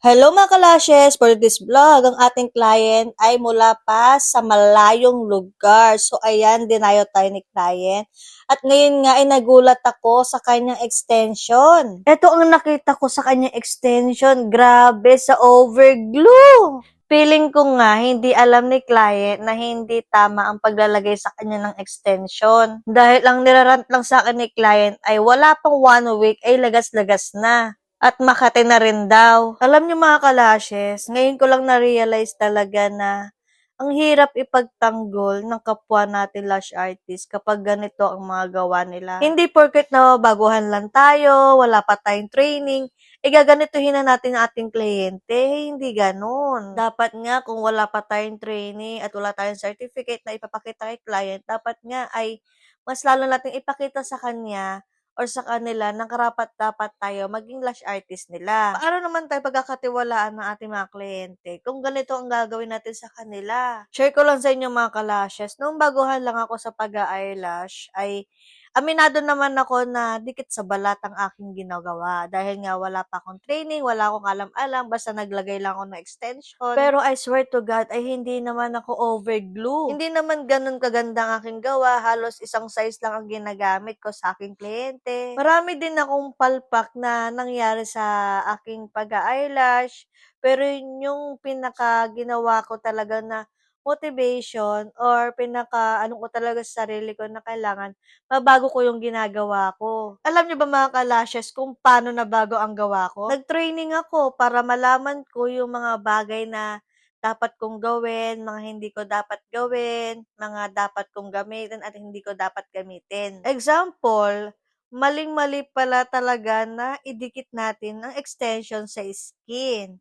Hello mga kalashes! For this vlog, ang ating client ay mula pa sa malayong lugar. So ayan, dinayo tayo ni client. At ngayon nga ay nagulat ako sa kanyang extension. Ito ang nakita ko sa kanyang extension. Grabe, sa overglue! Feeling ko nga, hindi alam ni client na hindi tama ang paglalagay sa kanya ng extension. Dahil ang nirarant lang sa akin ni client ay wala pang 1 week ay lagas-lagas na. At Makati na rin daw. Alam niyo mga kalashes, ngayon ko lang na-realize talaga na ang hirap ipagtanggol ng kapwa natin lash artist kapag ganito ang mga gawa nila. Hindi porket na baguhan lang tayo, wala pa tayong training, gaganituhin na natin ang ating kliyente. Hindi ganun. Dapat nga kung wala pa tayong training at wala tayong certificate na ipapakita kay client, dapat nga ay mas lalo natin ipakita sa kanya or sa kanila ng karapat-dapat tayo maging lash artist nila. Paano naman tayo pagkakatiwalaan ng ating mga kliyente kung ganito ang gagawin natin sa kanila? Share ko lang sa inyo mga kalashes, nung baguhan lang ako sa pag-eyelash ay aminado naman ako na dikit sa balat ang aking ginagawa. Dahil nga wala pa akong training, wala akong alam-alam, basta naglagay lang ako ng extension. Pero I swear to God, ay hindi naman ako overglue. Hindi naman ganun kaganda ang aking gawa, halos isang size lang ang ginagamit ko sa aking kliyente. Marami din akong palpak na nangyari sa aking pag-eyelash, pero yun yung pinaka ginawa ko talaga na motivation or pinaka-ano ko talaga sa sarili ko na kailangan mabago ko yung ginagawa ko. Alam niyo ba mga kalashes kung paano nabago ang gawa ko? Nag-training ako para malaman ko yung mga bagay na dapat kong gawin, mga hindi ko dapat gawin, mga dapat kong gamitin at hindi ko dapat gamitin. Example, maling-mali pala talaga na idikit natin ang extension sa skin.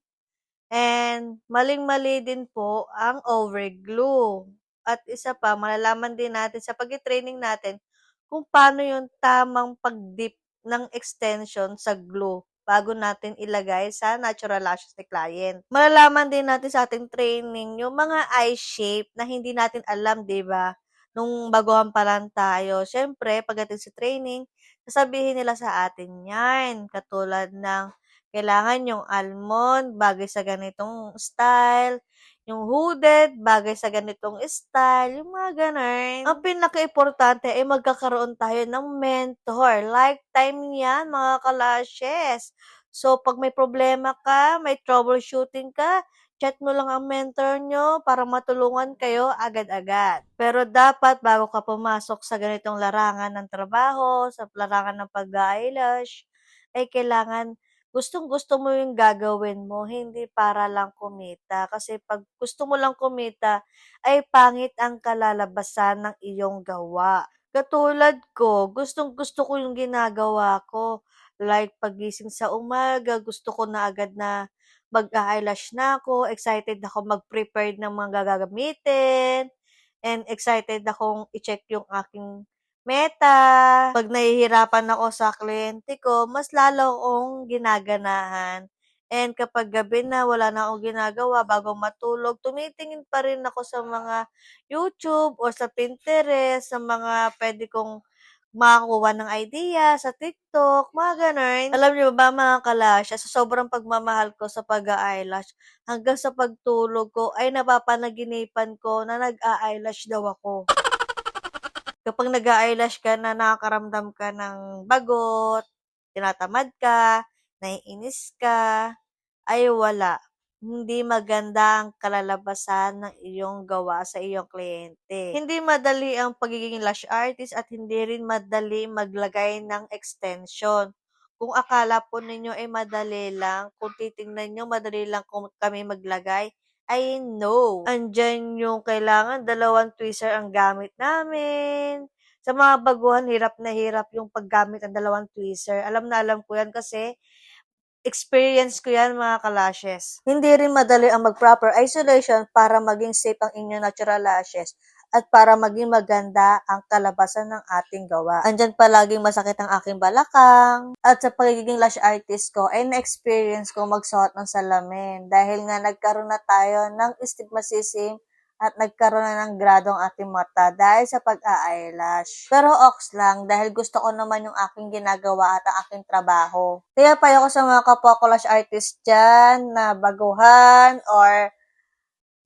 And maling-mali din po ang overglue. At isa pa, malalaman din natin sa pag-training natin kung paano yung tamang pag-dip ng extension sa glue bago natin ilagay sa natural lashes ni client. Malalaman din natin sa ating training yung mga eye shape na hindi natin alam, di ba? Nung baguhan pa lang tayo. Siyempre, pagdating sa training, sasabihin nila sa atin yan. Katulad ng kailangan yung almond, bagay sa ganitong style. Yung hooded, bagay sa ganitong style. Yung mga ganun. Ang pinaka-importante ay magkakaroon tayo ng mentor. Lifetime yan, mga kalashes. So, pag may problema ka, may troubleshooting ka, chat mo lang ang mentor nyo para matulungan kayo agad-agad. Pero dapat, bago ka pumasok sa ganitong larangan ng trabaho, sa larangan ng pag-eyelash, ay kailangan gustong-gusto mo yung gagawin mo, hindi para lang kumita. Kasi pag gusto mo lang kumita, ay pangit ang kalalabasan ng iyong gawa. Katulad ko, gustong-gusto ko yung ginagawa ko. Like, pagising sa umaga, gusto ko na agad na mag-eyelash na ako, excited ako mag-prepare ng mga gagamitin, and excited akong i-check yung aking meta. 'Pag nahihirapan ako sa kliyente ko, mas lalo akong ginaganahan. And kapag gabi na, wala na akong ginagawa bago matulog, tumitingin pa rin ako sa mga YouTube o sa Pinterest, sa mga puwede kong makakuha ng idea sa TikTok, mga gano'n. Alam niyo ba mga kalasya, sa sobrang pagmamahal ko sa pag-a-eyelash, hanggang sa pagtulog ko ay napapanaginipan ko na nag-a-eyelash daw ako. Kapag nag-a-eyelash ka na nakakaramdam ka ng bagot, tinatamad ka, naiinis ka, ay wala. Hindi maganda ang kalalabasan ng iyong gawa sa iyong kliyente. Hindi madali ang pagiging lash artist at hindi rin madali maglagay ng extension. Kung akala po ninyo ay madali lang, kung titingnan nyo madali lang kung kami maglagay, ay no. Andyan yung kailangan 2 tweezer ang gamit namin. Sa mga baguhan, hirap na hirap yung paggamit ng 2 tweezer. Alam na alam ko yan kasi experience ko yan mga kalashes. Hindi rin madali ang mag-proper isolation para maging safe ang inyong natural lashes at para maging maganda ang kalabasan ng ating gawa. Andyan palaging masakit ang aking balakang at sa pagiging lash artist ko ay na-experience ko magsuot ng salamin dahil nga nagkaroon na tayo ng stigmatism at nagkaroon na ng grado ang ating mata dahil sa pag-a-eyelash. Pero ox lang dahil gusto ko naman yung aking ginagawa at ang aking trabaho. Kaya payo ko sa mga kapwa ko lash artist dyan na baguhan or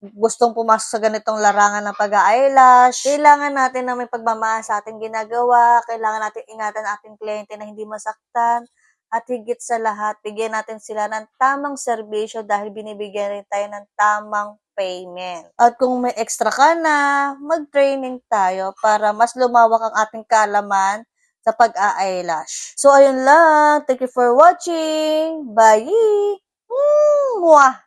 gustong pumasok sa ganitong larangan ng pag-a-eyelash, kailangan natin na may pagmamahal sa ating ginagawa, kailangan natin ingatan ang ating kliyente na hindi masaktan, at higit sa lahat, bigyan natin sila ng tamang serbisyo dahil binibigyan rin tayo ng tamang payment. At kung may extra ka na, mag-training tayo para mas lumawak ang ating kaalaman sa pag-a-eyelash. So, ayun lang. Thank you for watching. Bye! Mwah!